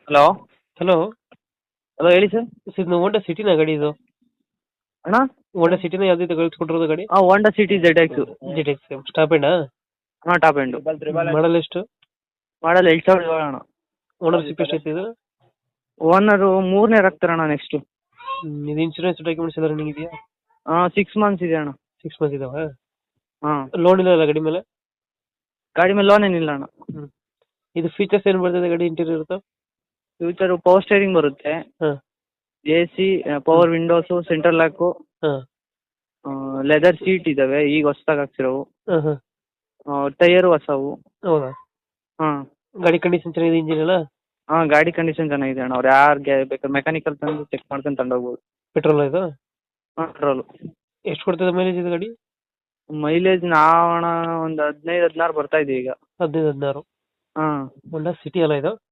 Hello. Hello. Hello ಹೇಳಿ sir. ಇದು ಹೋಂಡಾ ಸಿಟಿನ ಗಾಡಿ ಇದು? ಅಣ್ಣ, ಹೋಂಡಾ ಸಿಟಿನ ಯಾವ್ದು ಕಳಿಸ್ಕೊಟ್ಟಿರೋದು ಗಾಡಿ? ಹಾಂ Honda City ZX. ZX stop ಎಂಡಾ? ಹಾಂ ಟಾಪ್ ಎಂಡು. ಮಾಡಲ್ ಎಷ್ಟು? ಮಾಡಲ್ 2007 ಅಣ್ಣ. ಓನರ್ಶಿಪ್ ಎಷ್ಟು ಐತೆ ಇದು? ಓನರು ಮೂರನೇ ಆಗ್ತಾರಣ್ಣ ನೆಕ್ಸ್ಟು. ಇದು ಇನ್ಶೂರೆನ್ಸ್ ಡಾಕ್ಯುಮೆಂಟ್ಸ್ ಎಲ್ಲ ರನ್ನಿಂಗ್ ಇದೆಯಾ? 6 ಮಂತ್ಸ್ ಇದೆ ಅಣ್ಣ. 6 ಮಂತ್ ಇದಾವ? ಹಾಂ. ಲೋನ್ ಇಲ್ಲ ಗಾಡಿ ಮೇಲೆ? ಗಾಡಿ ಮೇಲೆ ಲೋನ್ ಏನಿಲ್ಲ ಅಣ್ಣ. ಇದು ಫೀಚರ್ಸ್ ಏನು ಬರ್ತದೆ ಗಾಡಿ ಇಂಟೀರಿಯರ್ ಇರುತ್ತೆ? ಫ್ಯೂಚರು ಪವರ್ ಸ್ಟೇರಿಂಗ್ ಬರುತ್ತೆ, ಹಾಂ. AC, power windows, central lock, ಹಾಂ. ಲೆದರ್ ಸೀಟ್ ಇದ್ದಾವೆ ಈಗ ಹೊಸ್ದಾಗಿ ಹಾಕ್ಸಿರೋವು. ಹಾಂ ಹಾಂ. ಟೈರು ಹೊಸವು. ಹೌದಾ? ಹಾಂ. ಗಾಡಿ ಕಂಡೀಷನ್ ಚೆನ್ನಾಗಿದೆ, ಇಂಜಿನ್ ಎಲ್ಲ? ಹಾಂ ಗಾಡಿ ಕಂಡೀಷನ್ ಚೆನ್ನಾಗಿದೆ ಅಣ್ಣ. ಅವ್ರು ಯಾರಿಗೆ ಬೇಕಾದ್ರೆ ಮೆಕ್ಯಾನಿಕಲ್ ತಂದು ಚೆಕ್ ಮಾಡ್ಕೊಂಡು ತಗೊಂಡೋಗ್ಬೋದು. ಪೆಟ್ರೋಲ್ ಇದು? ಹಾಂ ಪೆಟ್ರೋಲು. ಎಷ್ಟು ಕೊಡ್ತದೆ ಮೈಲೇಜ್ ಇದು ಗಾಡಿ? ಮೈಲೇಜ್ ನಾವಣ ಒಂದು 15-16 ಬರ್ತಾ ಇದೆ ಈಗ. 15-16. ಹಾಂ. ಹೋಂಡಾ ಸಿಟಿ ಅಲ್ಲ ಇದು?